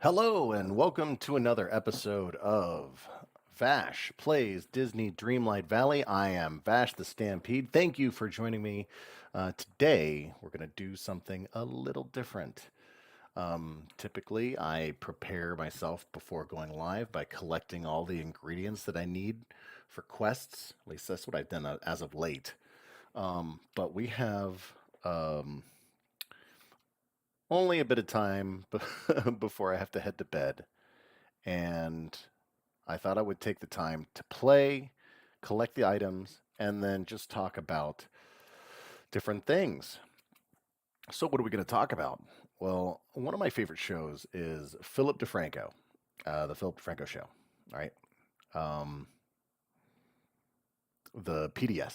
Hello, and welcome to another episode of Vashh Plays Disney Dreamlight Valley. I am Vashh the Stampede. Thank you for joining me. Today, we're going to do something a little different. Typically, I prepare myself before going live by collecting all the ingredients that I need for quests. At least that's what I've done as of late. But we have only a bit of time before I have to head to bed. And I thought I would take the time to play, collect the items, and then just talk about different things. So, what are we going to talk about? Well, one of my favorite shows is Philip Defranco, the Philip Defranco show, right? Um, the PDS.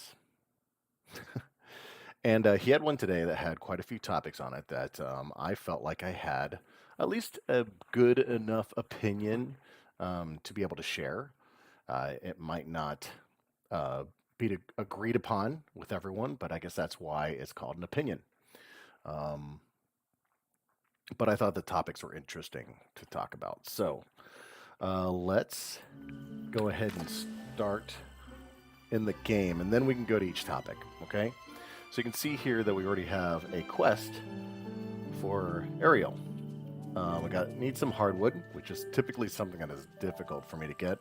And he had one today that had quite a few topics on it that I felt like I had at least a good enough opinion to be able to share. It might not uh, be agreed upon with everyone, but I guess that's why it's called an opinion. Um, but I thought the topics were interesting to talk about. So let's go ahead and start in the game, and then we can go to each topic, okay? So you can see here that we already have a quest for Ariel. Need some hardwood, which is typically something that is difficult for me to get.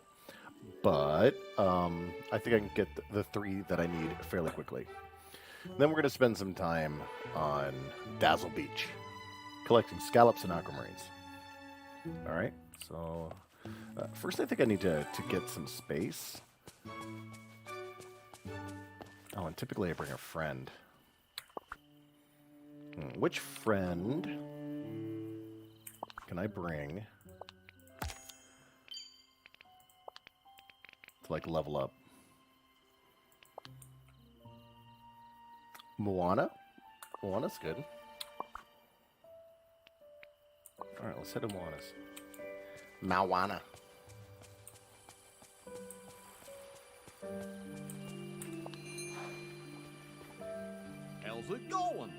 But I think I can get the three that I need fairly quickly. Then we're going to spend some time on Dazzle Beach, collecting scallops and aquamarines. All right, so first I think I need to get some space. Oh, and typically I bring a friend. Which friend can I bring to like level up? Moana? Moana's good. Alright, let's head to Moana's. Moana. How's it going?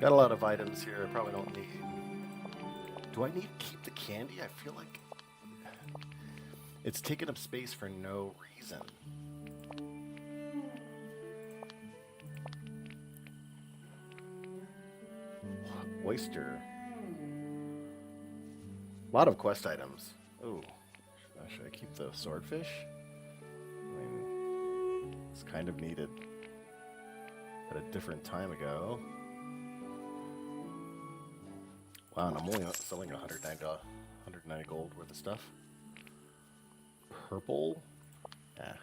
Got a lot of items here I probably don't need. Do I need to keep the candy? I feel like it's taking up space for no reason. Oyster. A lot of quest items. Ooh. Should I keep the swordfish? I mean, it's kind of needed at a different time ago. Wow, and I'm only selling 190 gold worth of stuff. Purple? Yeah.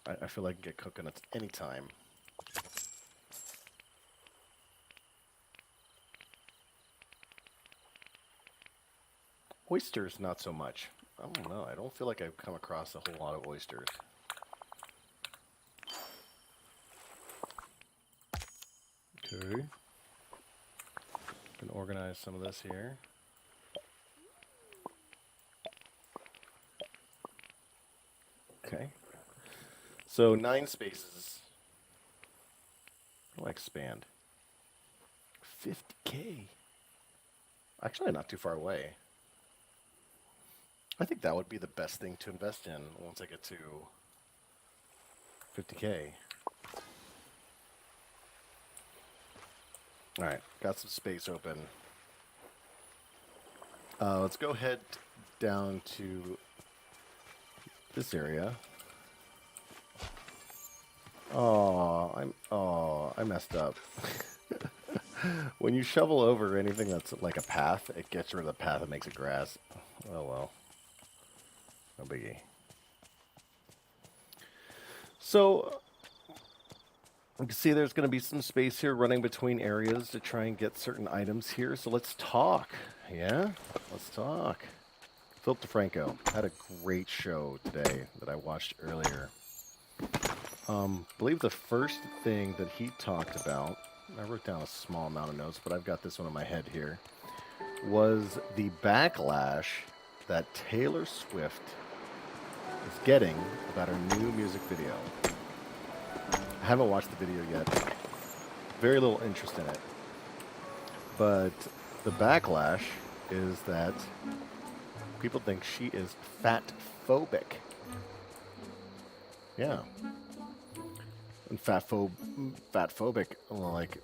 I feel like I can get coconuts anytime. Oysters, not so much. I don't know. I don't feel like I've come across a whole lot of oysters. Okay. Can organize some of this here. Okay. So 9 spaces. How do I expand? 50K. Actually, not too far away. I think that would be the best thing to invest in once I get to 50K. Alright, got some space open. Let's go head down to this area. I messed up. When you shovel over anything that's like a path, it gets rid of the path and makes it grass. Oh well. No biggie. So, you can see there's going to be some space here running between areas to try and get certain items here. So let's talk. Yeah? Let's talk. Philip Defranco had a great show today that I watched earlier. Believe the first thing that he talked about, I wrote down a small amount of notes, but I've got this one in my head here, was the backlash that Taylor Swift is getting about her new music video. I haven't watched the video yet. very little interest in it. But the backlash is that people think she is fat phobic. Yeah. And fat phobic, like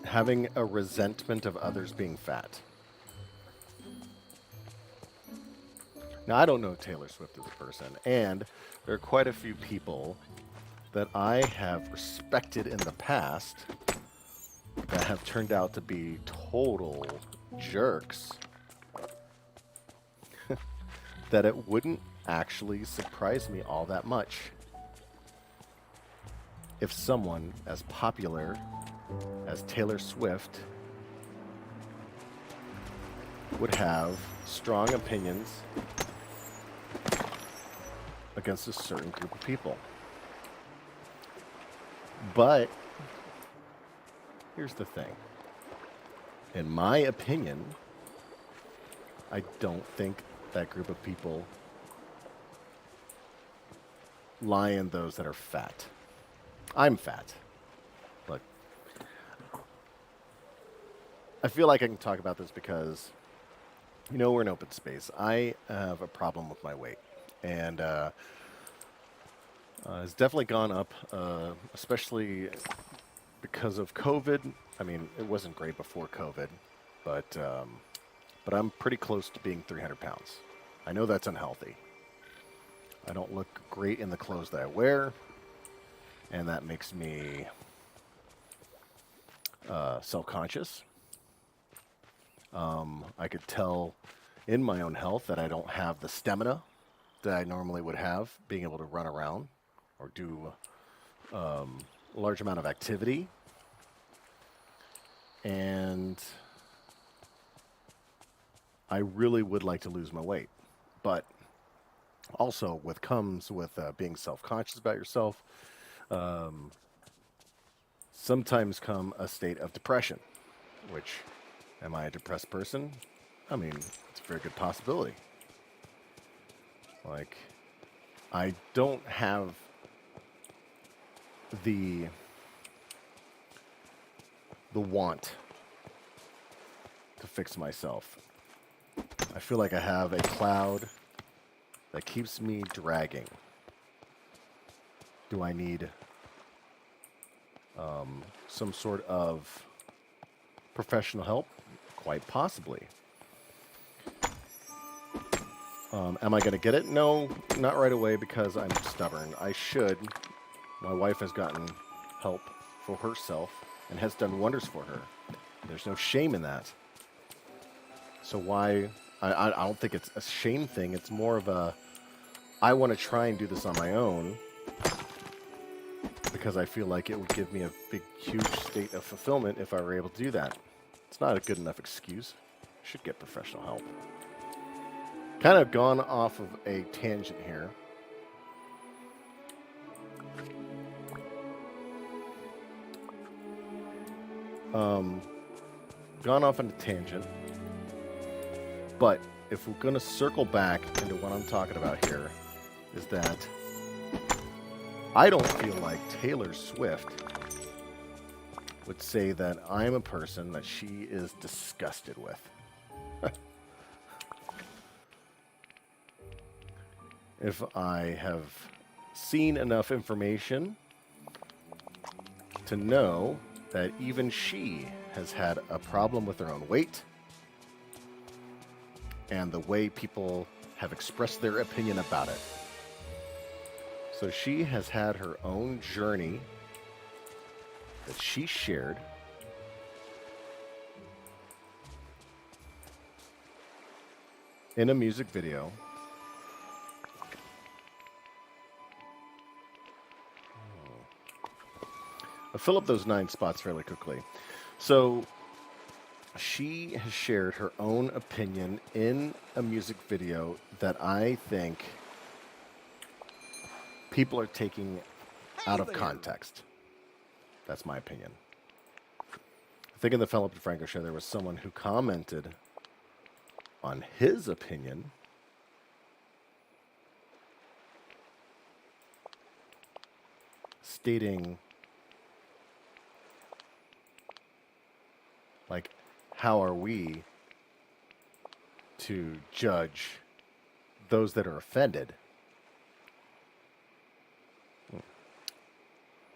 having a resentment of others being fat. Now, I don't know Taylor Swift as a person, and there are quite a few people that I have respected in the past that have turned out to be total jerks, that it wouldn't actually surprise me all that much if someone as popular as Taylor Swift would have strong opinions against a certain group of people. But here's the thing. In my opinion, I don't think that group of people lie in those that are fat. I'm fat. Look, I feel like I can talk about this because, we're in open space. I have a problem with my weight. And it's definitely gone up, especially because of COVID. I mean, it wasn't great before COVID, but I'm pretty close to being 300 pounds. I know that's unhealthy. I don't look great in the clothes that I wear, and that makes me self-conscious. I could tell in my own health that I don't have the stamina that I normally would have, being able to run around or do a large amount of activity. And I really would like to lose my weight. But also comes with being self-conscious about yourself, sometimes come a state of depression, which, am I a depressed person? I mean, it's a very good possibility. Like, I don't have the want to fix myself. I feel like I have a cloud that keeps me dragging. Do I need some sort of professional help? Quite possibly. Am I going to get it? No, not right away because I'm stubborn. I should. My wife has gotten help for herself and has done wonders for her. There's no shame in that. So why? I don't think it's a shame thing. It's more of a, I want to try and do this on my own because I feel like it would give me a big, huge state of fulfillment if I were able to do that. It's not a good enough excuse. Should get professional help. Kind of gone off of a tangent here. Gone off on a tangent. But if we're going to circle back into what I'm talking about here, is that I don't feel like Taylor Swift would say that I'm a person that she is disgusted with. If I have seen enough information to know that even she has had a problem with her own weight and the way people have expressed their opinion about it. So she has had her own journey that she shared in a music video. I'll fill up those 9 spots fairly quickly. So she has shared her own opinion in a music video that I think people are taking out of context. That's my opinion. I think in the Philip Defranco show, there was someone who commented on his opinion stating Like, how are we to judge those that are offended?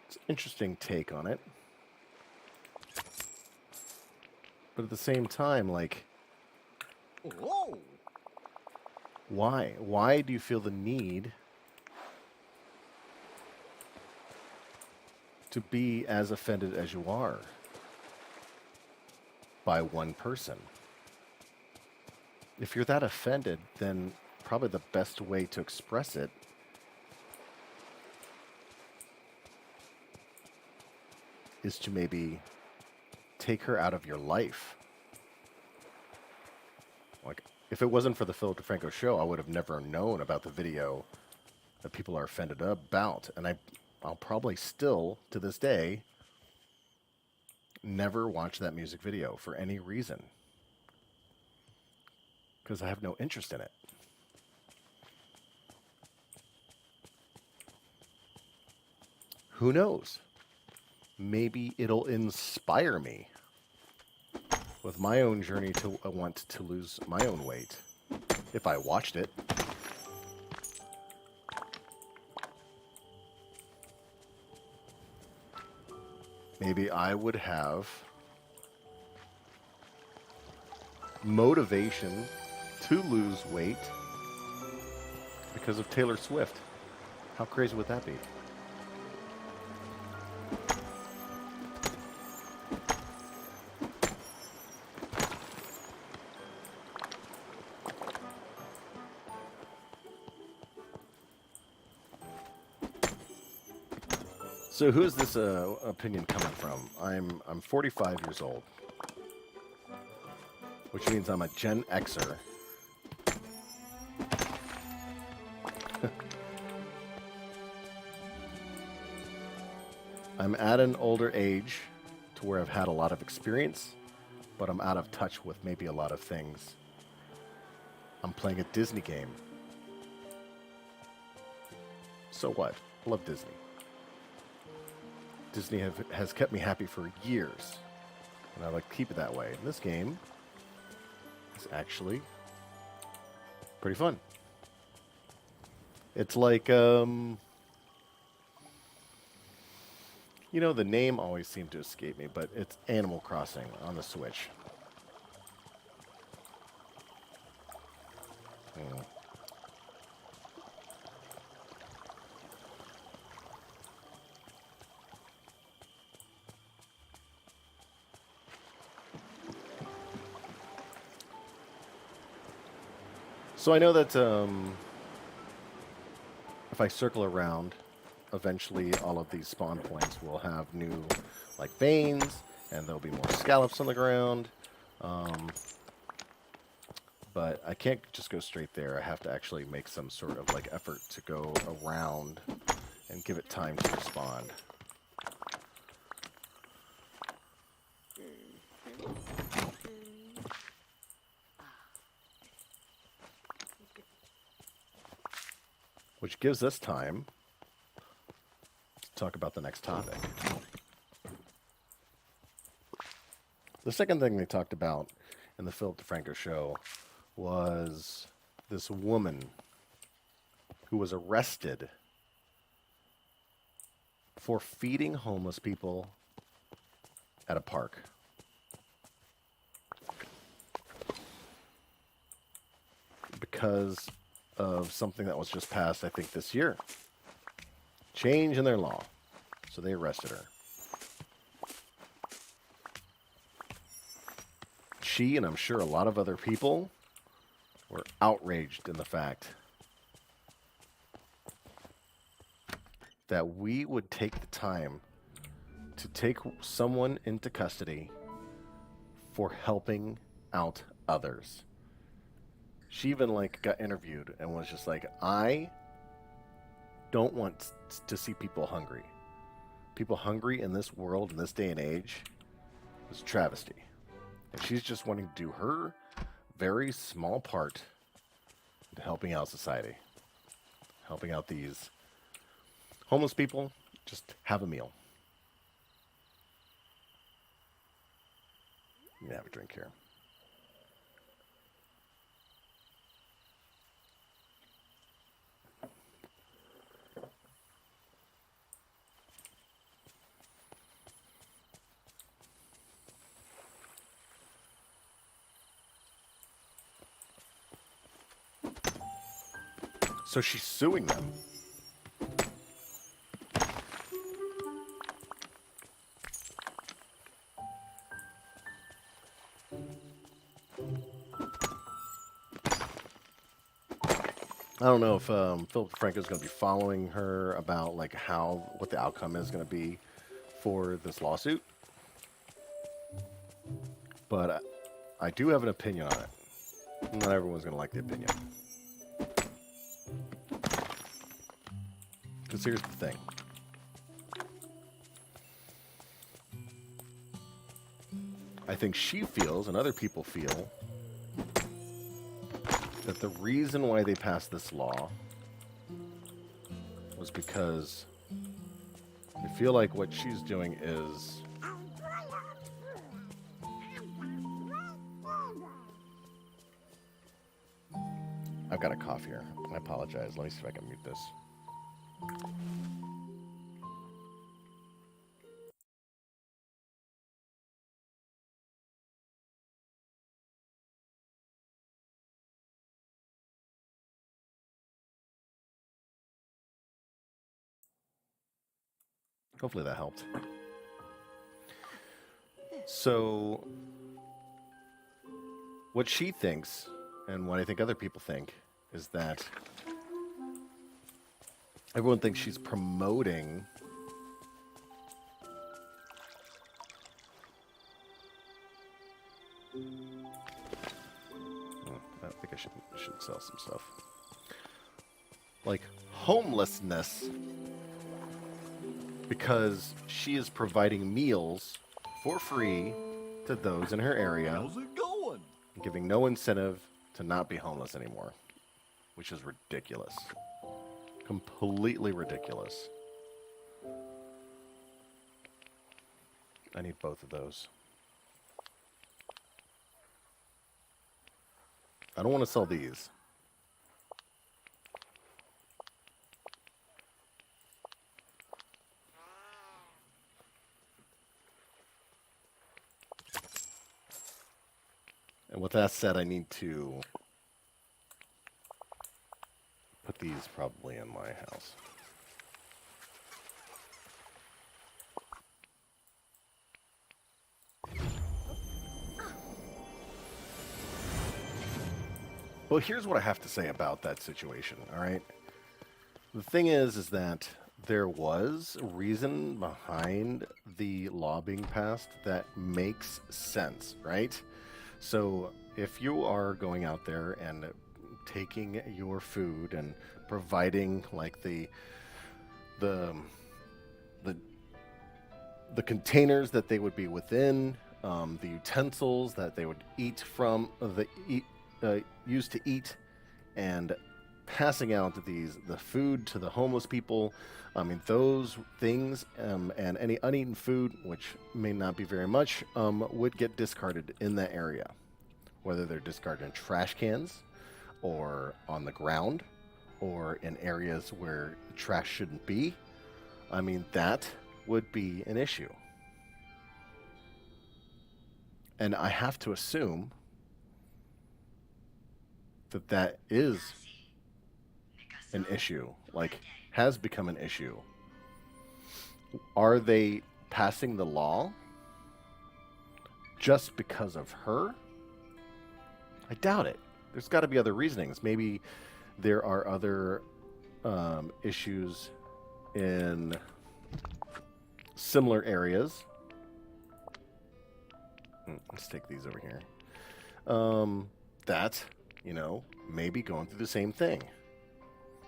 It's an interesting take on it. But at the same time, like, Oh, why? Why do you feel the need to be as offended as you are by one person? If you're that offended, then probably the best way to express it is to maybe take her out of your life. Like, if it wasn't for the Philip Defranco show, I would have never known about the video that people are offended about. And I'll probably still, to this day, never watch that music video for any reason. Because I have no interest in it. Who knows? Maybe it'll inspire me with my own journey to want to lose my own weight if I watched it. Maybe I would have motivation to lose weight because of Taylor Swift. How crazy would that be? So who's this opinion coming from? I'm 45 years old, which means I'm a Gen Xer. I'm at an older age to where I've had a lot of experience, but I'm out of touch with maybe a lot of things. I'm playing a Disney game. So what? I love Disney. Disney has kept me happy for years, and I like to keep it that way. And this game is actually pretty fun. It's like, the name always seemed to escape me, but it's Animal Crossing on the Switch. Mm. So I know that if I circle around, eventually all of these spawn points will have new, like, veins, and there'll be more scallops on the ground. But I can't just go straight there. I have to actually make some sort of, like, effort to go around and give it time to respond. Which gives us time to talk about the next topic. The second thing they talked about in the Philip Defranco show was this woman who was arrested for feeding homeless people at a park. Because of something that was just passed, I think, this year. Change in their law. So they arrested her. She, and I'm sure a lot of other people, were outraged in the fact that we would take the time to take someone into custody for helping out others. She even, like, got interviewed and was just like, I don't want to see people hungry. People hungry in this world, in this day and age, is a travesty. And she's just wanting to do her very small part into helping out society. Helping out these homeless people just have a meal. have a drink here. So she's suing them. I don't know if Philip Defranco is going to be following her about like what the outcome is going to be for this lawsuit, but I do have an opinion on it. Not everyone's going to like the opinion. Because here's the thing. I think she feels, and other people feel, that the reason why they passed this law was because they feel like what she's doing is I've got a cough here. I apologize. Let me see if I can mute this. Hopefully that helped. So, what she thinks, and what I think other people think, is that everyone thinks she's promoting I think I should sell some stuff. Like homelessness, because she is providing meals for free to those in her area, How's it going? giving no incentive to not be homeless anymore, which is ridiculous. Completely ridiculous. I need both of those. I don't want to sell these. And with that said, I need to put these probably in my house. Well, here's what I have to say about that situation, all right? The thing is that there was reason behind the law being passed that makes sense, right? So if you are going out there and taking your food and providing like the containers that they would be within, the utensils that they would eat from, use to eat, and passing out the food to the homeless people. I mean, those things and any uneaten food, which may not be very much, would get discarded in that area, whether they're discarded in trash cans or on the ground or in areas where trash shouldn't be. I mean, that would be an issue. And I have to assume that that is an issue, like has become an issue. Are they passing the law just because of her? I doubt it. There's got to be other reasonings. Maybe there are other issues in similar areas. Let's take these over here. That, maybe going through the same thing.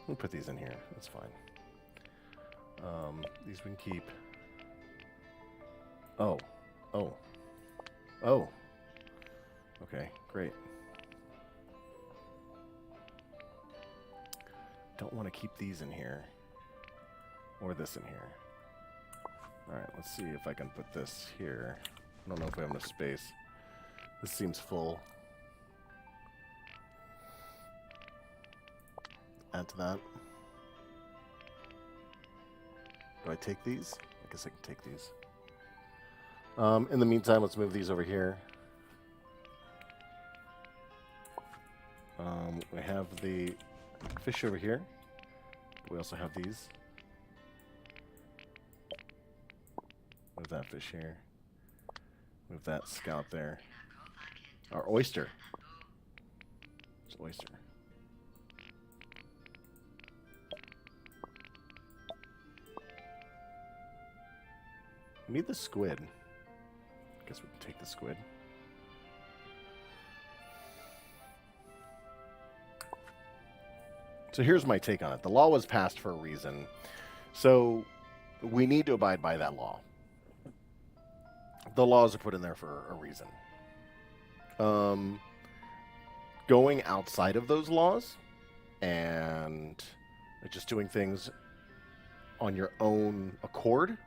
We'll put these in here. That's fine. These we can keep. Oh. Okay, great. Don't want to keep these in here. Or this in here. Alright, let's see if I can put this here. I don't know if we have enough space. This seems full. Add to that. Do I take these? I guess I can take these. In the meantime, let's move these over here. We have the fish over here. We also have these. Move that fish here. Move that scallop there. Our oyster. It's oyster. We need the squid. I guess we can take the squid. So here's my take on it. The law was passed for a reason. So we need to abide by that law. The laws are put in there for a reason. Going outside of those laws and just doing things on your own accord,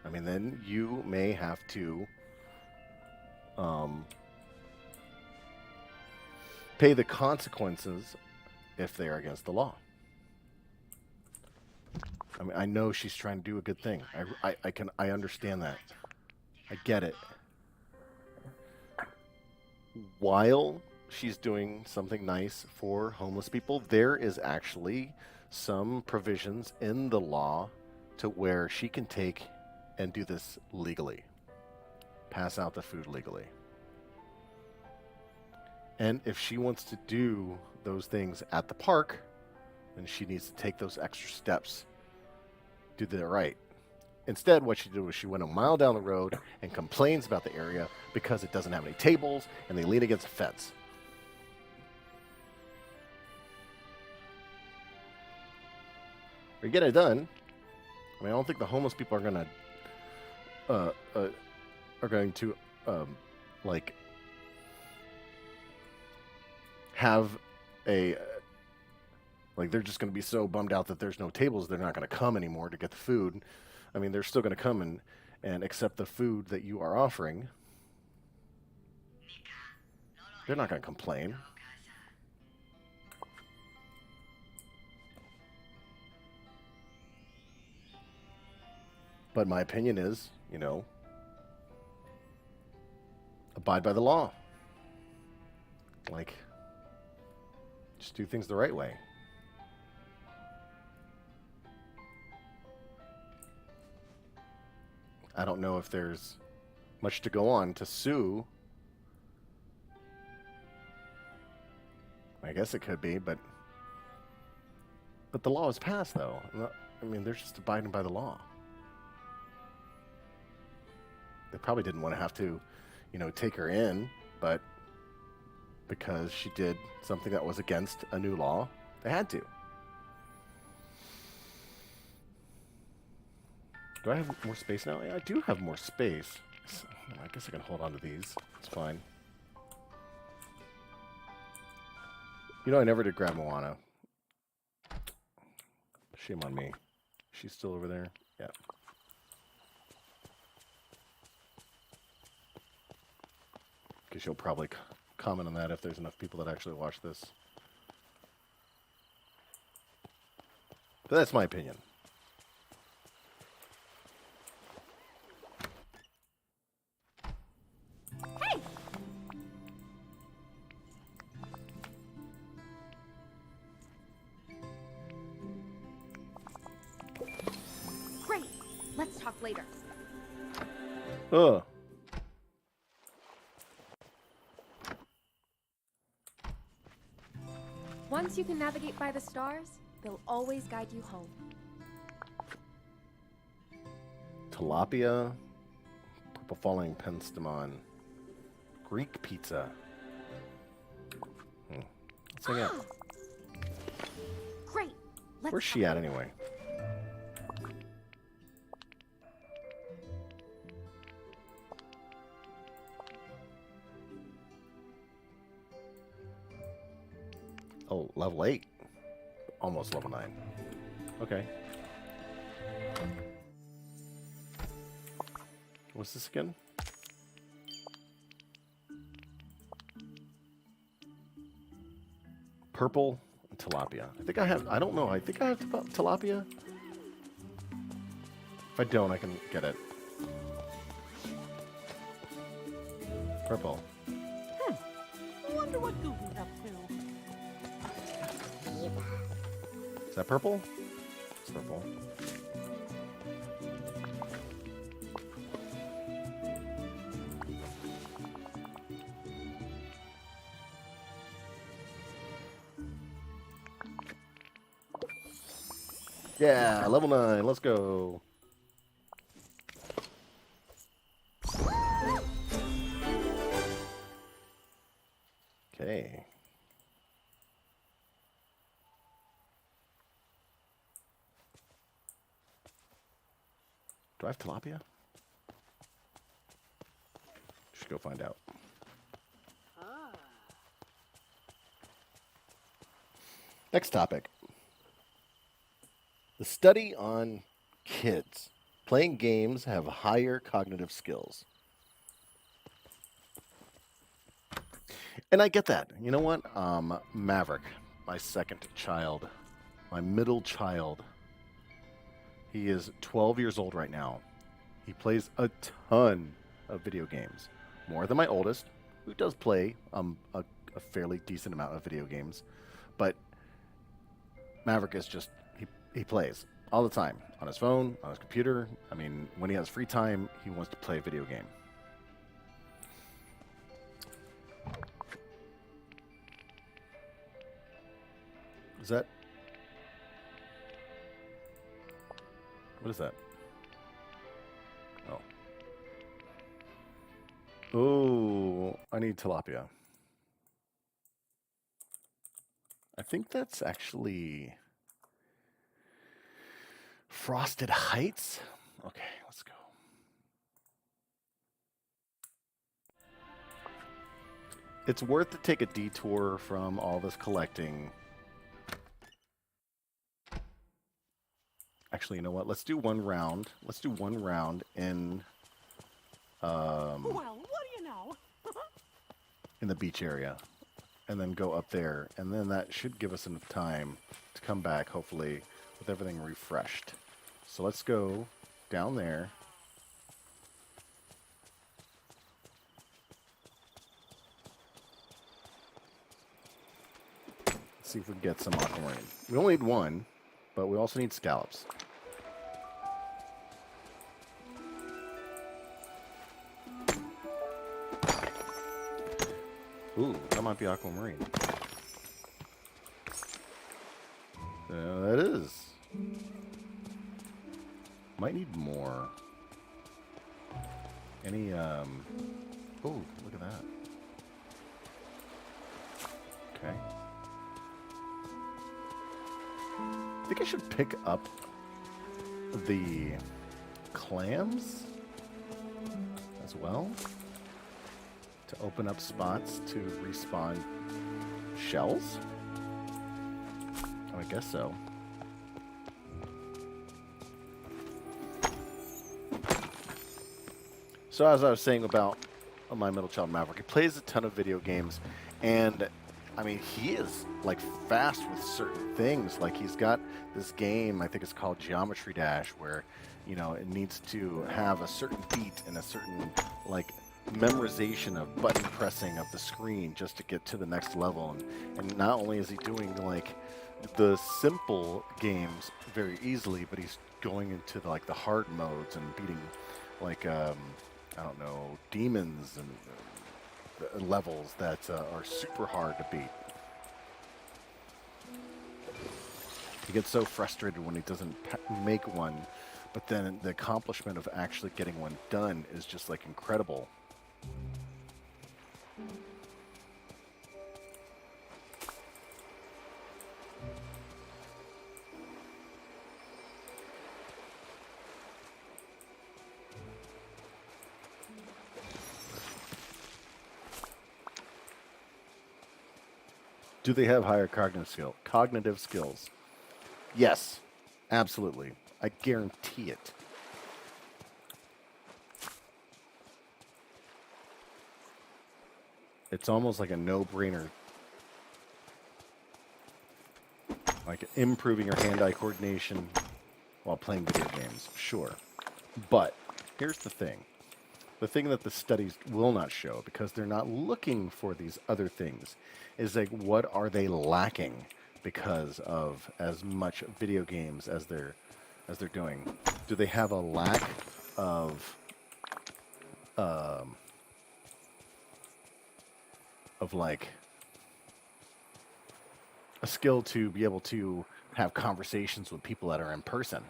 I mean, then you may have to pay the consequences if they are against the law. I mean, I know she's trying to do a good thing. I understand that. I get it. While she's doing something nice for homeless people, there is actually some provisions in the law to where she can take and do this legally. Pass out the food legally. And if she wants to do those things at the park, then she needs to take those extra steps. Do that right. Instead, what she did was she went a mile down the road and complains about the area because it doesn't have any tables and they lean against a fence. Or you get it done. I mean, I don't think the homeless people are going to like have a like they're just going to be so bummed out that there's no tables they're not going to come anymore to get the food. I mean, they're still going to come and accept the food that you are offering. They're not going to complain. But my opinion is, you know, abide by the law. Like, just do things the right way. I don't know if there's much to go on to sue. I guess it could be, but the law is passed, though. I mean, they're just abiding by the law. They probably didn't want to have to, you know, take her in, but because she did something that was against a new law, they had to. Do I have more space now? Yeah, I do have more space. So, I guess I can hold on to these. It's fine. You know, I never did grab Moana. Shame on me. She's still over there? Yeah. Because you'll probably comment on that if there's enough people that actually watch this. But that's my opinion. Hey! Great. Let's talk later. Ugh. Once you can navigate by the stars, they'll always guide you home. Tilapia, purple falling penstemon, Greek pizza. Let's hang out. Great. Where's she at anyway? Oh, level 8. Almost level 9. Okay. What's this again? purple and tilapia. I think I have. I don't know. I think I have tilapia. If I don't, I can get it. Purple. Wonder what Goofy's up to. Is that purple? It's purple. Yeah, level 9. Let's go. Okay. Do I have tilapia? Should go find out. Next topic. The study on kids playing games have higher cognitive skills. And I get that. You know what? Maverick, my second child, my middle child, he is 12 years old right now. He plays a ton of video games, more than my oldest, who does play a fairly decent amount of video games. But Maverick is just, he plays all the time on his phone, on his computer. I mean, when he has free time, he wants to play a video game. Is that? What is that? Oh. Oh, I need tilapia. I think that's actually Frosted Heights. Okay, let's go. It's worth to take a detour from all this collecting. Actually, you know what? Let's do one round. Let's do one round in Well, what do you know? in the beach area, and then go up there, and then that should give us enough time to come back, hopefully, with everything refreshed. So let's go down there. Let's see if we can get some aquamarine. We only need one, but we also need scallops. Ooh, that might be aquamarine. That is. Might need more. Any, oh, look at that. Okay. I think I should pick up the clams as well to open up spots to respawn shells. I guess so. So as I was saying about my middle child Maverick, he plays a ton of video games, and I mean, he is like fast with certain things. Like he's got this game, I think it's called Geometry Dash, where, you know, it needs to have a certain beat and a certain like memorization of button pressing of the screen just to get to the next level. And not only is he doing like the simple games very easily, but he's going into the hard modes and beating like I don't know, demons and levels that are super hard to beat. He gets so frustrated when he doesn't make one, but then the accomplishment of actually getting one done is just like incredible. Do they have higher cognitive skills? Yes, absolutely. I guarantee it. It's almost like a no-brainer. Like improving your hand-eye coordination while playing video games, sure. But here's the thing. The thing that the studies will not show, because they're not looking for these other things, is like what are they lacking because of as much video games as they're doing? Do they have a lack of um, like a skill to be able to have conversations with people that are in person?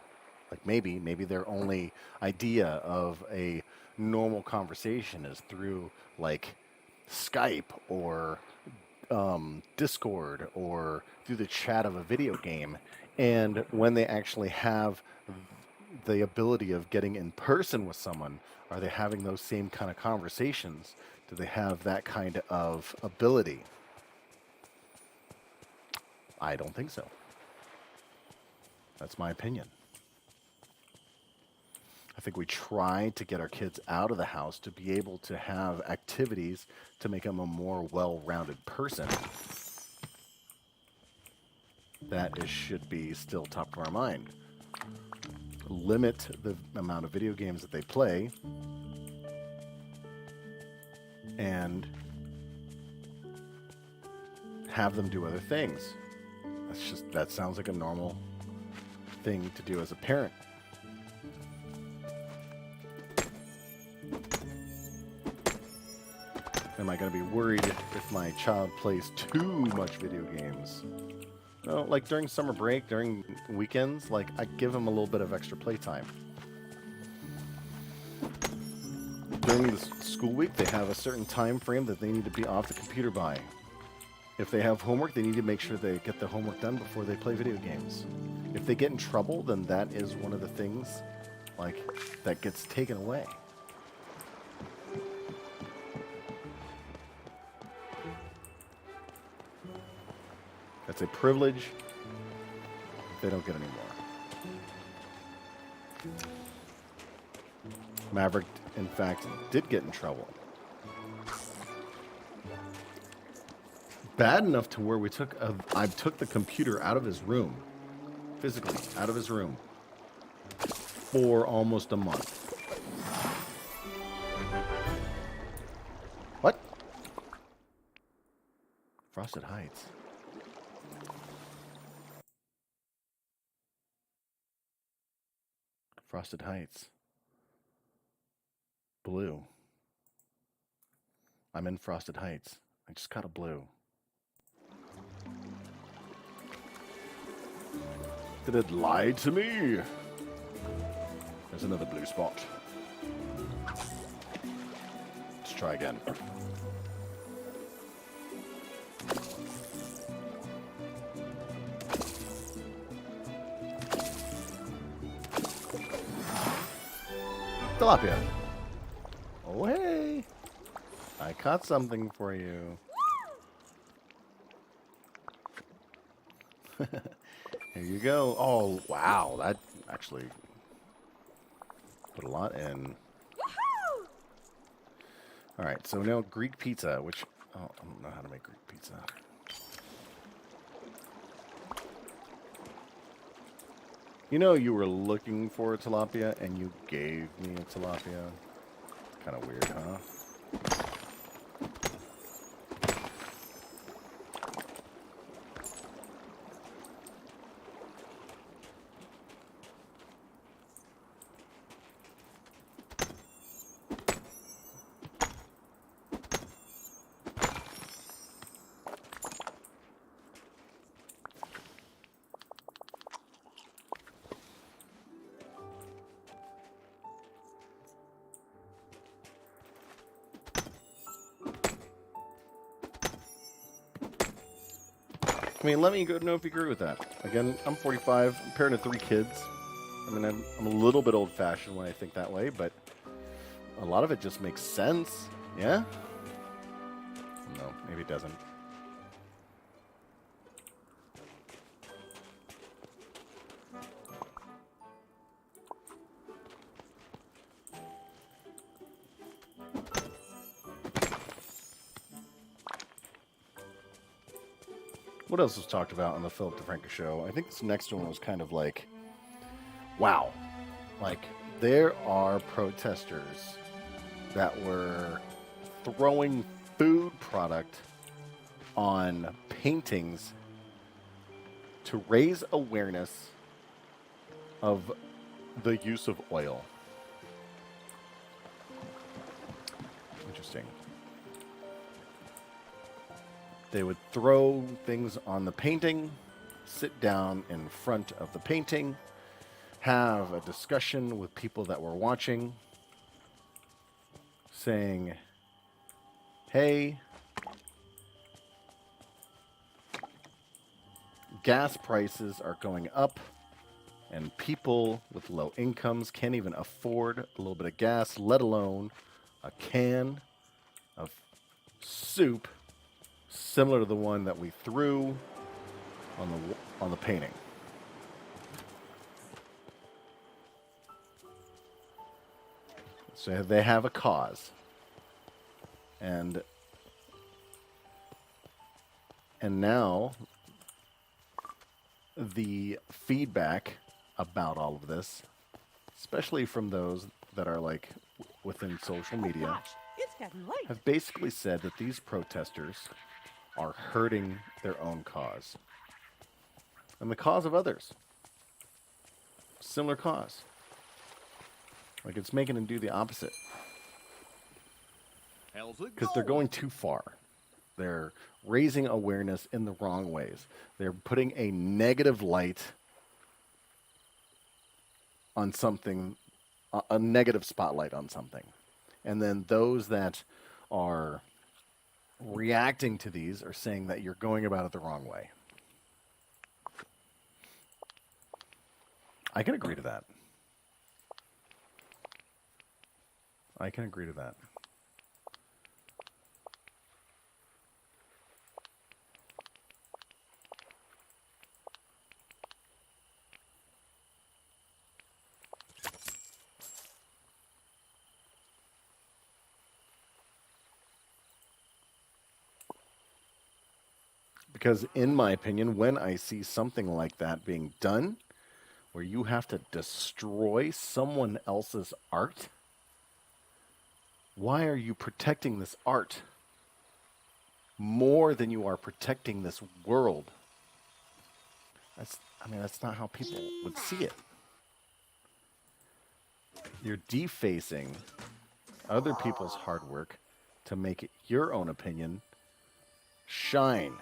Like maybe their only idea of a normal conversation is through like Skype or Discord or through the chat of a video game. And when they actually have the ability of getting in person with someone, are they having those same kind of conversations? Do they have that kind of ability? I don't think so. That's my opinion. I think we try to get our kids out of the house to be able to have activities to make them a more well-rounded person. Should be still top of our mind. Limit the amount of video games that they play and have them do other things. That sounds like a normal thing to do as a parent. Am I going to be worried if my child plays too much video games? No, like during summer break, during weekends, like I give them a little bit of extra playtime. During the school week, they have a certain time frame that they need to be off the computer by. If they have homework, they need to make sure they get the homework done before they play video games. If they get in trouble, then that is one of the things, like, that gets taken away. That's a privilege they don't get anymore. Maverick, in fact, did get in trouble. Bad enough to where I took the computer out of his room, physically out of his room, for almost a month. What? Frosted Heights. Frosted Heights. Blue. I'm in Frosted Heights. I just got a blue. Did it lie to me? There's another blue spot. Let's try again. Tilapia. Oh, hey. I caught something for you. Here you go. Oh, wow. That actually put a lot in. All right, so now Greek pizza, which I don't know how to make Greek pizza. You know, you were looking for a tilapia and you gave me a tilapia. Kind of weird, huh? I mean, let me know if you agree with that. Again, I'm 45, I'm a parent of 3 kids. I mean, I'm a little bit old-fashioned when I think that way, but a lot of it just makes sense. Yeah? No, maybe it doesn't. what else was talked about on the Philip Defranco show? I think this next one was kind of like, wow, like there are protesters that were throwing food product on paintings to raise awareness of the use of oil. Interesting. They would throw things on the painting, sit down in front of the painting, have a discussion with people that were watching, saying, hey, gas prices are going up, and people with low incomes can't even afford a little bit of gas, let alone a can of soup similar to the one that we threw on the painting. So they have a cause. And now the feedback about all of this, especially from those that are like within social media, Gosh, it's getting late. have basically said that these protesters are hurting their own cause and the cause of others. Similar cause. Like it's making them do the opposite. Because they're going too far. They're raising awareness in the wrong ways. They're putting a negative light on something, a negative spotlight on something. And then those that are reacting to these are saying that you're going about it the wrong way. I can agree to that. I can agree to that. Because in my opinion, when I see something like that being done, where you have to destroy someone else's art, why are you protecting this art more than you are protecting this world? That's not how people would see it. You're defacing other people's hard work to make your own opinion shine.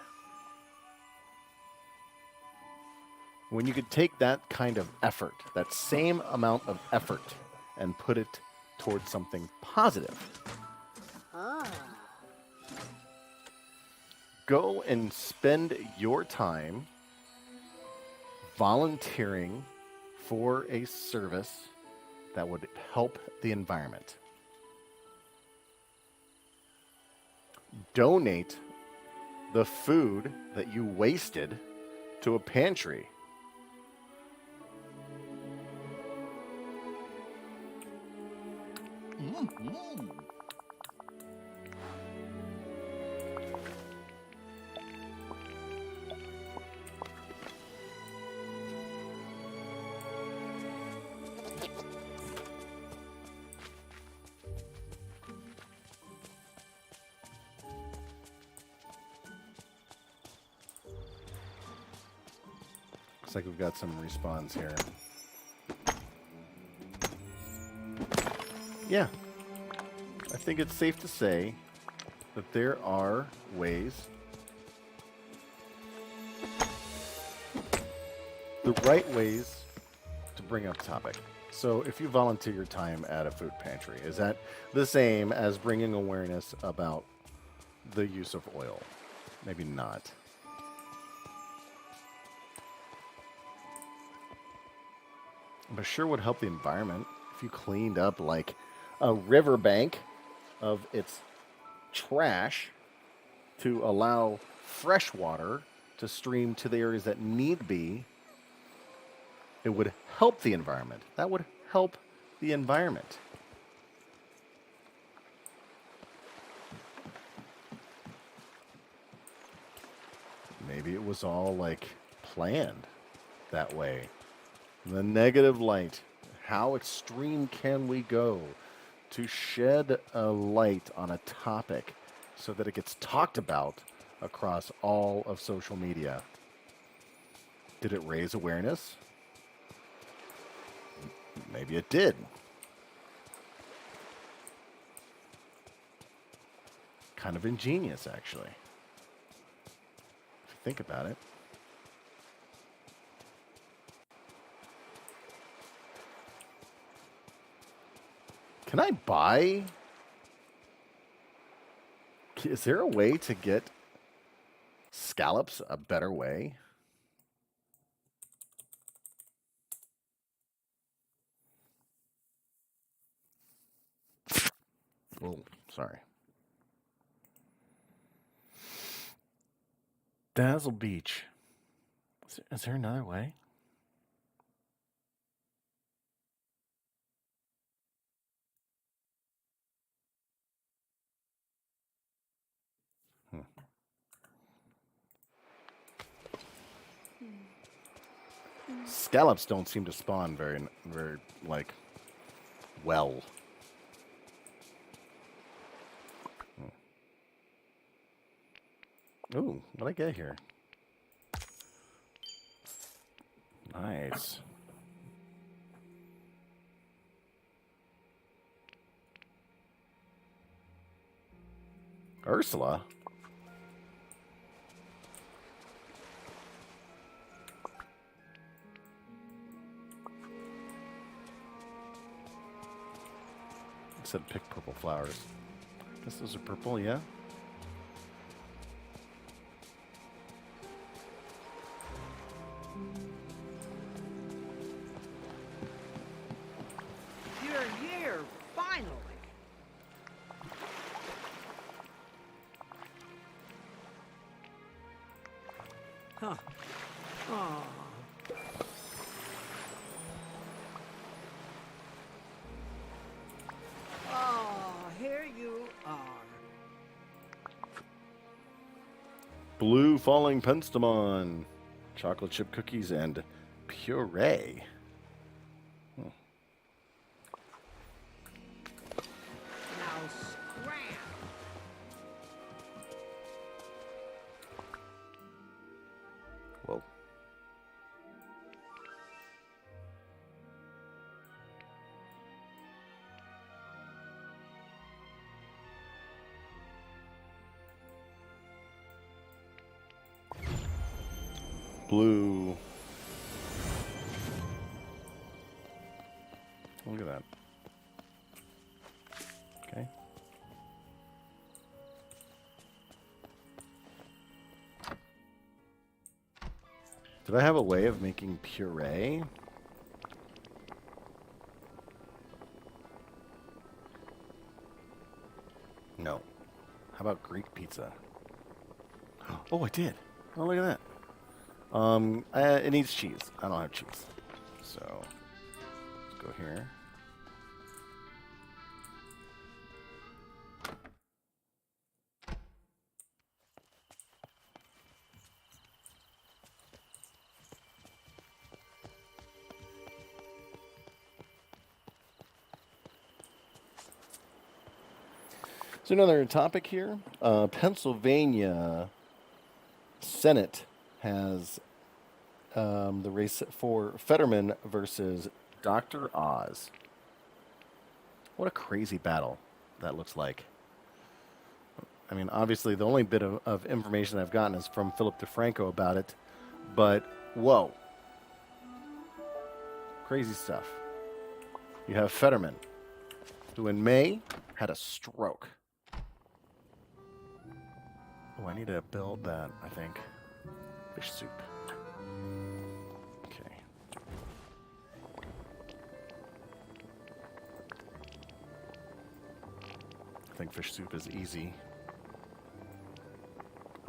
When you could take that kind of effort, that same amount of effort, and put it towards something positive. Go and spend your time volunteering for a service that would help the environment. Donate the food that you wasted to a pantry. Looks like we've got some respawns here. Yeah. I think it's safe to say that there are ways, the right ways to bring up the topic. So if you volunteer your time at a food pantry, is that the same as bringing awareness about the use of oil? Maybe not. But sure would help the environment if you cleaned up like a riverbank of its trash to allow fresh water to stream to the areas that need be. It would help the environment. That would help the environment. Maybe it was all like planned that way. The negative light. How extreme can we go to shed a light on a topic so that it gets talked about across all of social media? Did it raise awareness? Maybe it did. Kind of ingenious, actually, if you think about it. Can I buy? Is there a way to get scallops a better way? Oh, sorry. Dazzle Beach. Is there another way? Hmm. Scallops don't seem to spawn very like well. Ooh, what did I get here? Nice. Ursula? It said pick purple flowers. Guess those are purple, yeah? You're here, finally. Huh. Oh. Oh, here you are. Blue falling penstemon. Chocolate chip cookies and puree. Now scram. Whoa. Blue. Look at that. Okay. Did I have a way of making puree? No. How about Greek pizza? Oh, I did. Oh, look at that. It needs cheese. I don't have cheese. So, let's go here. So another topic here. Pennsylvania Senate has the race for Fetterman versus Dr. Oz. What a crazy battle that looks like. I mean, obviously, the only bit of information I've gotten is from Philip Defranco about it, but whoa. Crazy stuff. You have Fetterman, who in May had a stroke. Oh, I need to build that, I think. Fish soup. Okay. I think fish soup is easy.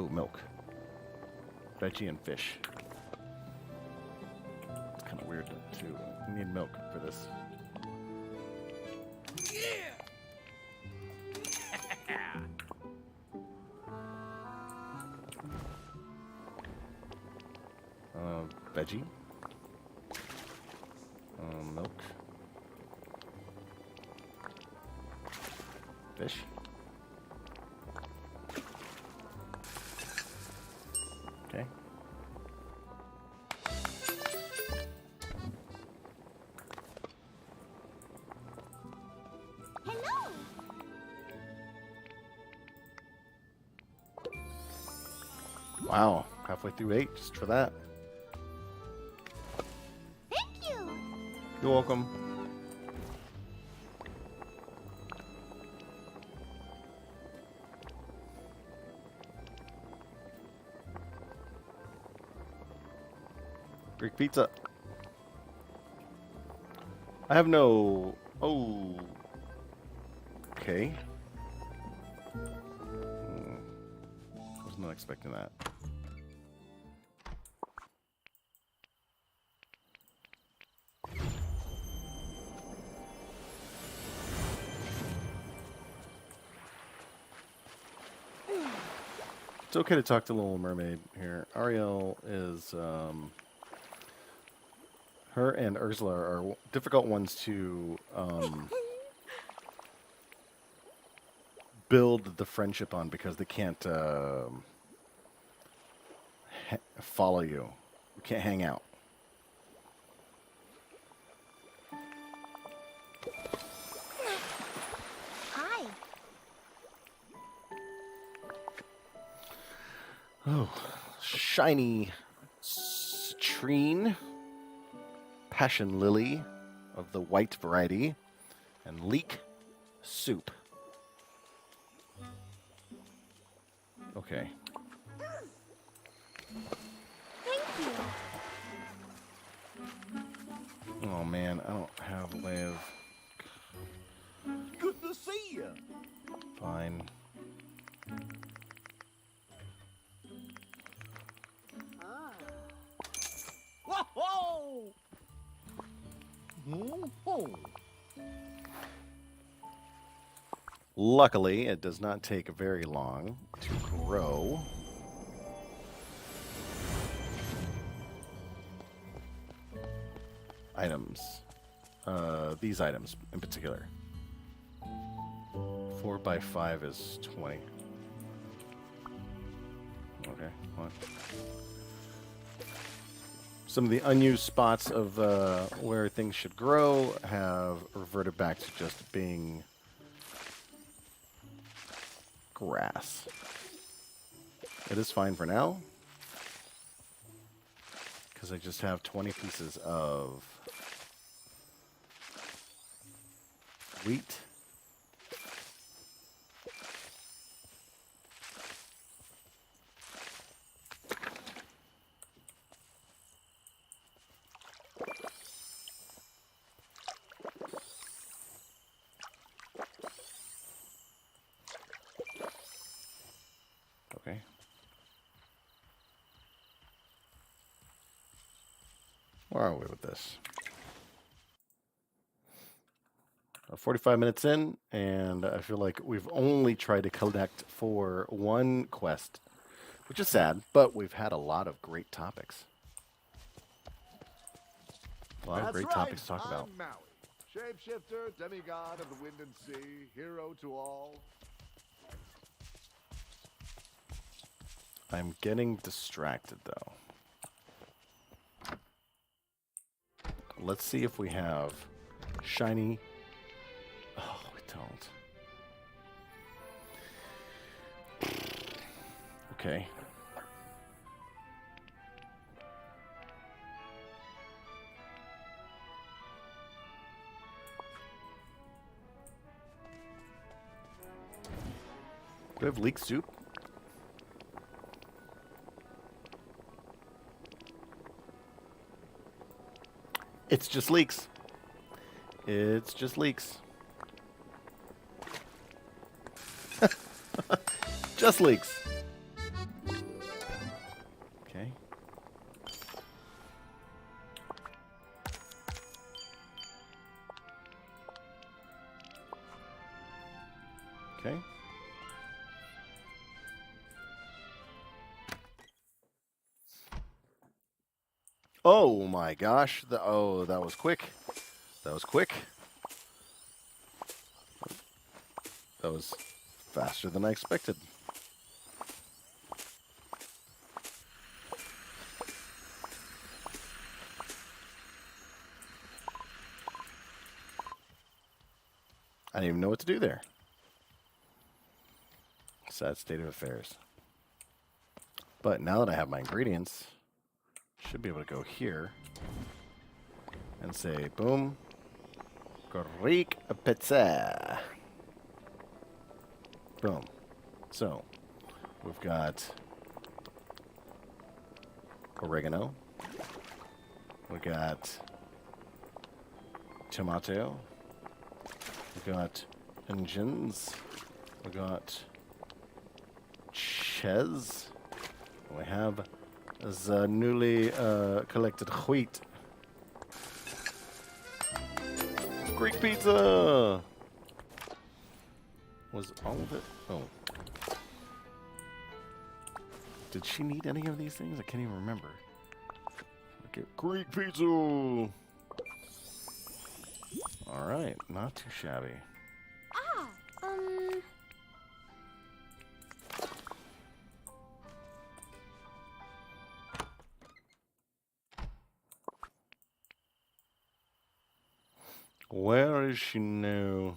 Oh, milk. Veggie and fish. It's kind of weird to need milk for this. veggie. Milk. Fish. Okay. Hello! Wow, halfway through 8 just for that. Thank you! You're welcome. Greek pizza. I have no... Oh. Okay. Was not expecting that. It's okay to talk to Little Mermaid here. Ariel is, her and Ursula are difficult ones to build the friendship on because they can't follow you. You can't hang out. Hi. Oh, shiny citrine, passion lily of the white variety, and leek soup. Okay. Thank you. Oh man, I don't have a way of... Good to see you. Fine. Whoa! Whoa! Luckily, it does not take very long to grow. Items. These items in particular. 4 by 5 is 20. Okay, what? Some of the unused spots of where things should grow have reverted back to just being grass. It is fine for now, because I just have 20 pieces of wheat. Okay. Where are we with this? 45 minutes in, and I feel like we've only tried to collect for one quest, which is sad, but we've had a lot of great topics. A lot of great topics to talk about. I'm Maui, shapeshifter, demigod of the wind and sea, hero to all. I'm getting distracted, though. Let's see if we have shiny... Oh, we don't. Okay. Do we have leek soup? It's just leeks. It's just leeks. Just leeks. Okay. Okay. Oh my gosh. Oh, that was quick. That was quick. That was faster than I expected. I didn't even know what to do there. Sad state of affairs. But now that I have my ingredients, should be able to go here and say, boom, Greek pizza. Boom. So, we've got oregano. We got tomato. We got onions. We got cheese. We have the newly collected wheat. Greek pizza! Was all of it? Oh. Did she need any of these things? I can't even remember. Okay, Greek pizza! Alright, not too shabby. Ah, Where is she now?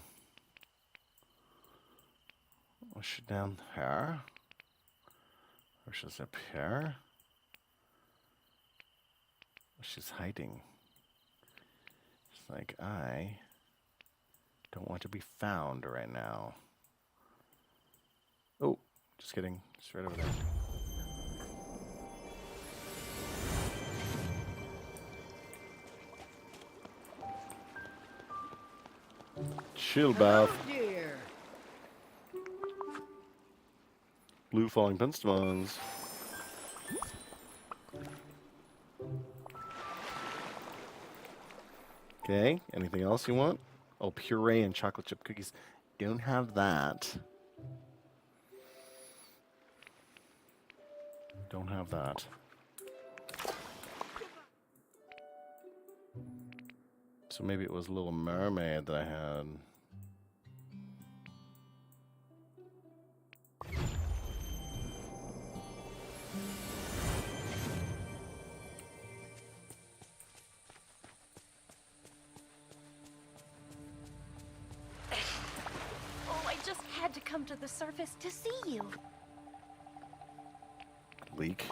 Was she down here? Or she's up here? She's hiding. It's like, I don't want to be found right now. Oh, just kidding. It's right over there. Chill Hello, bath. dear. Blue falling penstones. Okay, anything else you want? Oh, puree and chocolate chip cookies. Don't have that. Don't have that. So maybe it was Little Mermaid that I had. oh, I just had to come to the surface to see you. Leak.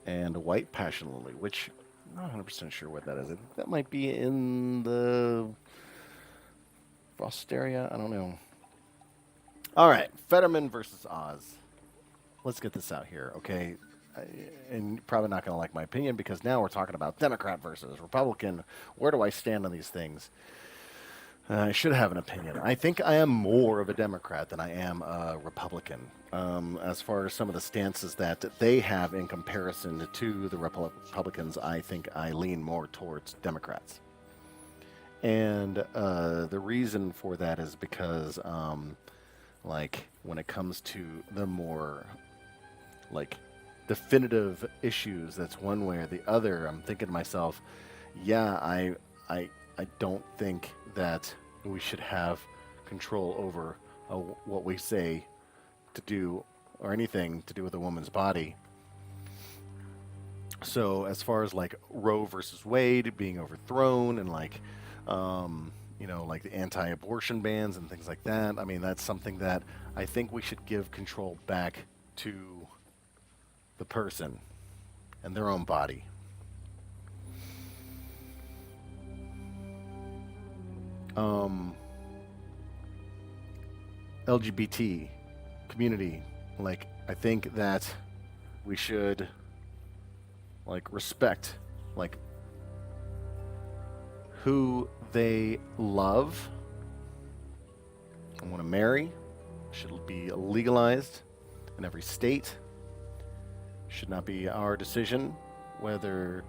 And a white passion lily, which I'm not 100% sure what that is. That might be in the frost area. I don't know. All right, Fetterman versus Oz. Let's get this out here, okay? And you're probably not going to like my opinion because now we're talking about Democrat versus Republican. Where do I stand on these things? I should have an opinion. I think I am more of a Democrat than I am a Republican. As far as some of the stances that they have in comparison to the Republicans, I think I lean more towards Democrats. And the reason for that is because, like, when it comes to the more, like, definitive issues, that's one way or the other, I'm thinking to myself, yeah, I don't think that we should have control over what we say to do or anything to do with a woman's body. So as far as like Roe versus Wade being overthrown and like, like the anti-abortion bans and things like that, I mean, that's something that I think we should give control back to the person and their own body. LGBT community, like, I think that we should, like, respect, like, who they love and want to marry. Should be legalized in every state. Should not be our decision whether,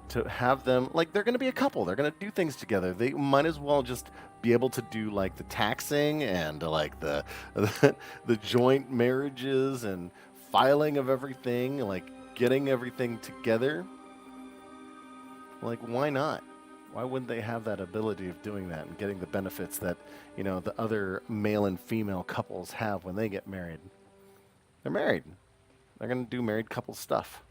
to have them, like, they're going to be a couple. They're going to do things together. They might as well just be able to do like the taxing and like the the joint marriages and filing of everything, like getting everything together. Like, why not? Why wouldn't they have that ability of doing that and getting the benefits that, the other male and female couples have when they get married? They're married. They're going to do married couple stuff.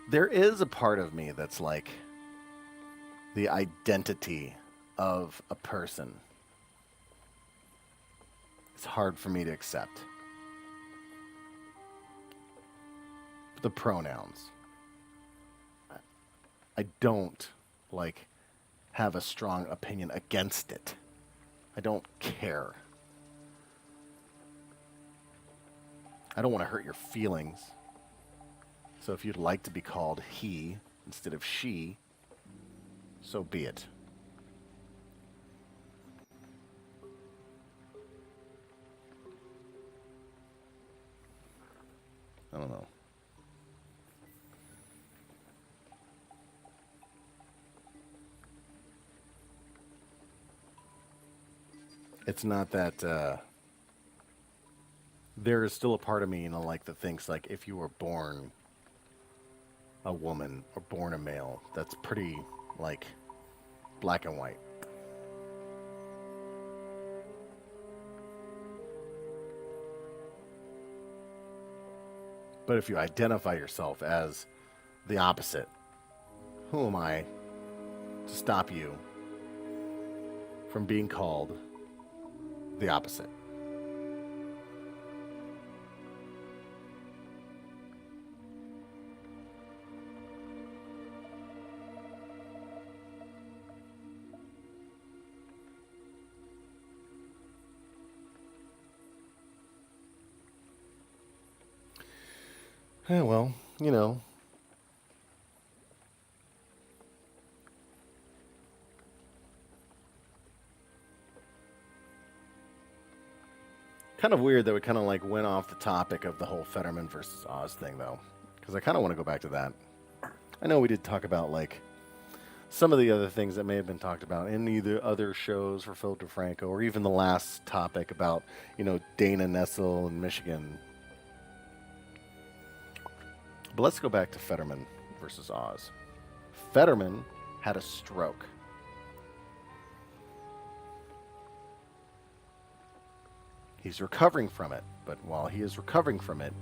There is a part of me that's like the identity of a person. It's hard for me to accept. The pronouns. I don't like have a strong opinion against it. I don't care. I don't want to hurt your feelings. So if you'd like to be called he instead of she, so be it. I don't know. It's not that there is still a part of me, like that thinks like if you were born a woman or born a male, that's pretty like black and white. But if you identify yourself as the opposite, who am I to stop you from being called the opposite? Yeah, well, kind of weird that we kind of like went off the topic of the whole Fetterman versus Oz thing, though, because I kind of want to go back to that. I know we did talk about like some of the other things that may have been talked about in either other shows for Philip Defranco, or even the last topic about Dana Nessel in Michigan. But let's go back to Fetterman versus Oz. Fetterman had a stroke. He's recovering from it, but while he is recovering from it,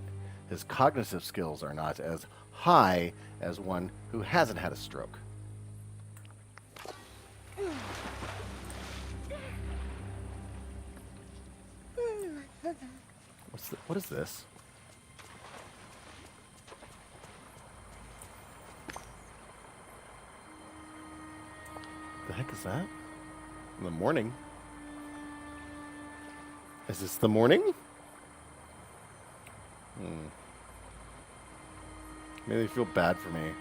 his cognitive skills are not as high as one who hasn't had a stroke. What is this? The heck is that? In the morning? Is this the morning? Maybe they feel bad for me.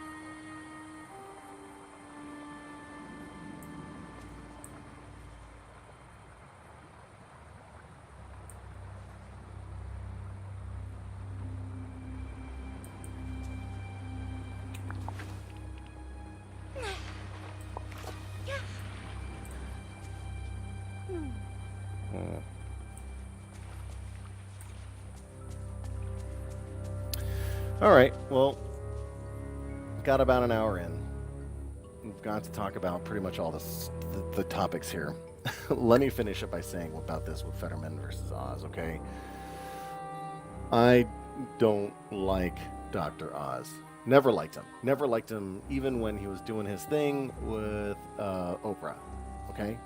All right, well, got about an hour in. We've got to talk about pretty much all the topics here. Let me finish up by saying about this with Fetterman versus Oz, okay? I don't like Dr. Oz. Never liked him. Never liked him even when he was doing his thing with Oprah, okay?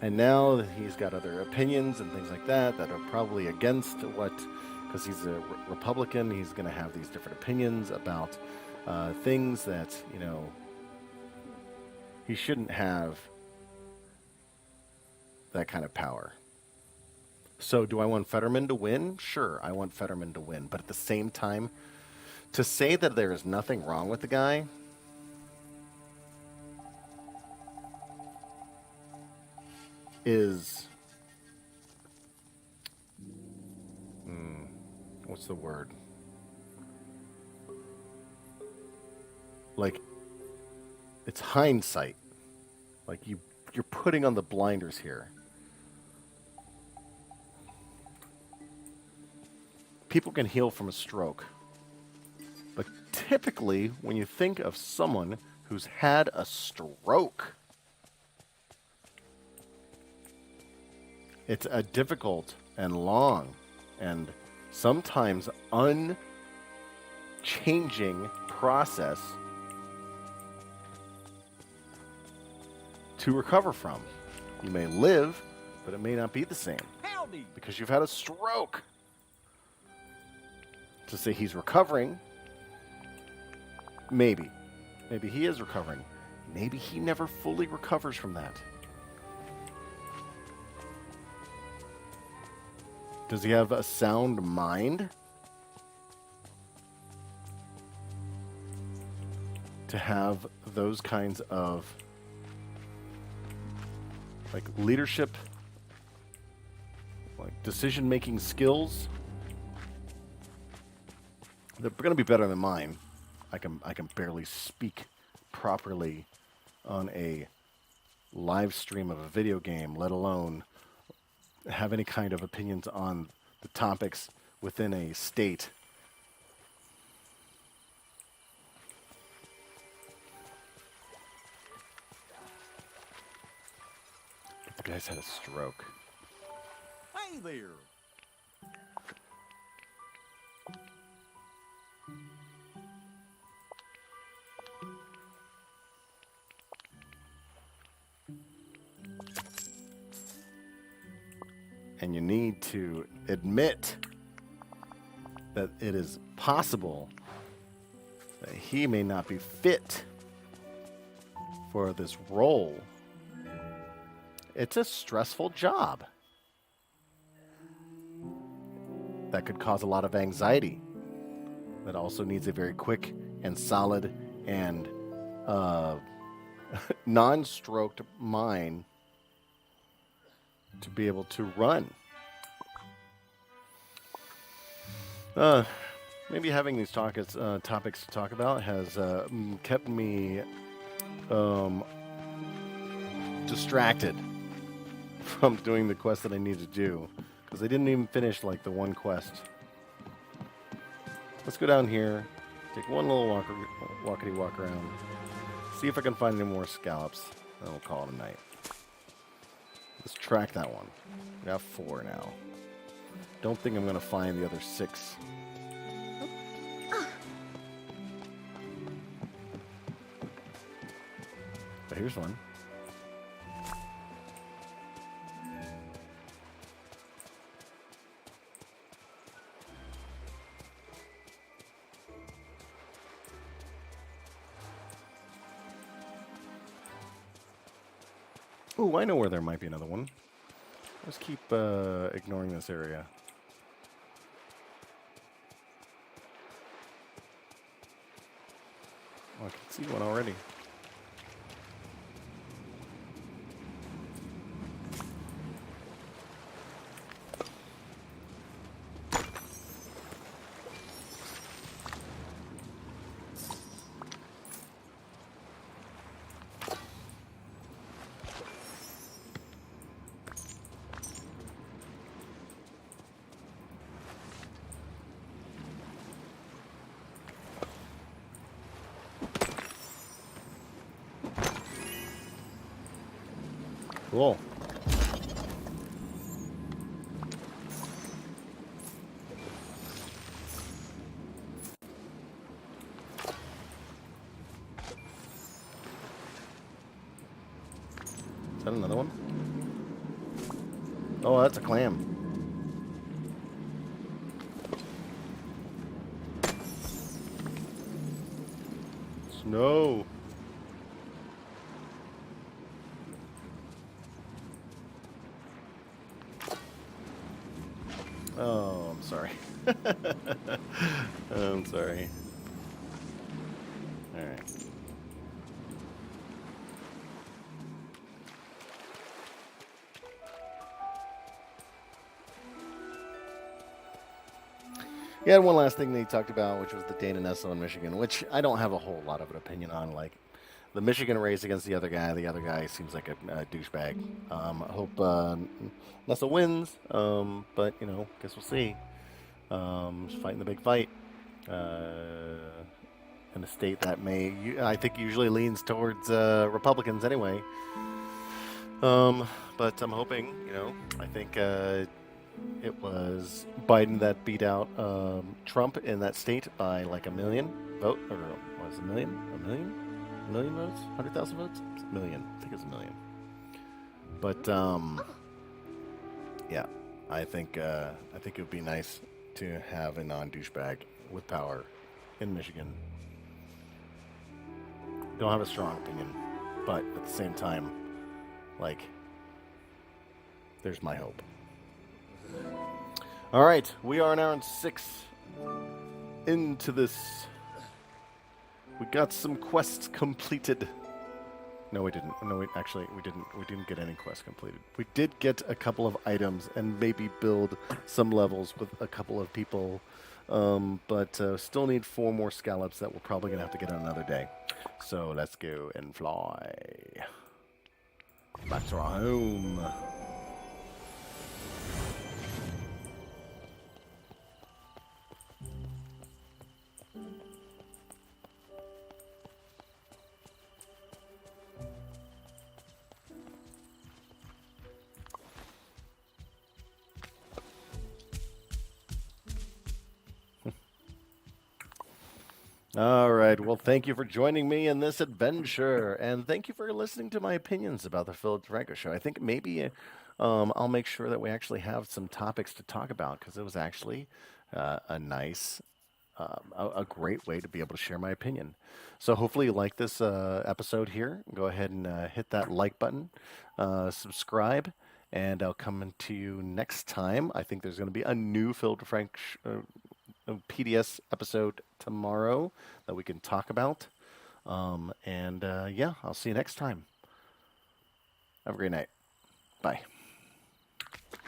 And now that he's got other opinions and things like that that are probably against what, because he's a Republican, he's going to have these different opinions about things that, he shouldn't have that kind of power. So do I want Fetterman to win? Sure, I want Fetterman to win. But at the same time, to say that there is nothing wrong with the guy, is, what's the word? Like, it's hindsight. Like you're putting on the blinders here. People can heal from a stroke. But typically, when you think of someone who's had a stroke, it's a difficult and long and sometimes unchanging process to recover from. You may live, but it may not be the same because you've had a stroke. To say he's recovering, maybe. Maybe he is recovering. Maybe he never fully recovers from that. Does he have a sound mind? To have those kinds of like leadership, like decision-making skills? They're going to be better than mine. I can barely speak properly on a live stream of a video game, let alone have any kind of opinions on the topics within a state. The guy's had a stroke. Hey there. And you need to admit that it is possible that he may not be fit for this role. It's a stressful job that could cause a lot of anxiety. That also needs a very quick and solid and non-stroked mind to be able to run. Maybe having these topics to talk about has kept me distracted from doing the quest that I need to do, because I didn't even finish like the one quest. Let's go down here, take one little walkity walk around, see if I can find any more scallops, then we'll call it a night. Let's track that one. We got 4 now. Don't think I'm going to find the other 6. But here's one. Ooh, I know where there might be another one. Let's keep ignoring this area. Oh, I can see one already. Cool. Is that another one? Oh, that's a clam. Snow. Oh, I'm sorry. I'm sorry. All right. He had one last thing that he talked about, which was the Dana Nessel in Michigan, which I don't have a whole lot of an opinion on. Like the Michigan race against the other guy. The other guy seems like a douchebag. I hope Nessel wins, but guess we'll see. Just fighting the big fight in a state that I think, usually leans towards Republicans anyway. But I'm hoping, I think it was Biden that beat out Trump in that state by like a million vote, or was it a million? A million votes? 100,000 votes? A million. I think it was a million. But yeah, I think it would be nice to have a non-douchebag with power in Michigan. Don't have a strong opinion, but at the same time, like, there's my hope. All right, we are an hour and 6 into this. We got some quests completed. No, we didn't. No, we didn't. We didn't get any quests completed. We did get a couple of items and maybe build some levels with a couple of people, but still need 4 more scallops that we're probably gonna have to get on another day. So let's go and fly back to our home. All right. Well, thank you for joining me in this adventure, and thank you for listening to my opinions about the Philip Defranco show. I think maybe I'll make sure that we actually have some topics to talk about, because it was actually a nice, a great way to be able to share my opinion. So hopefully you like this episode here. Go ahead and hit that like button, subscribe, and I'll come to you next time. I think there's going to be a new Philip Defranco PDS episode tomorrow that we can talk about. Yeah, I'll see you next time. Have a great night. Bye.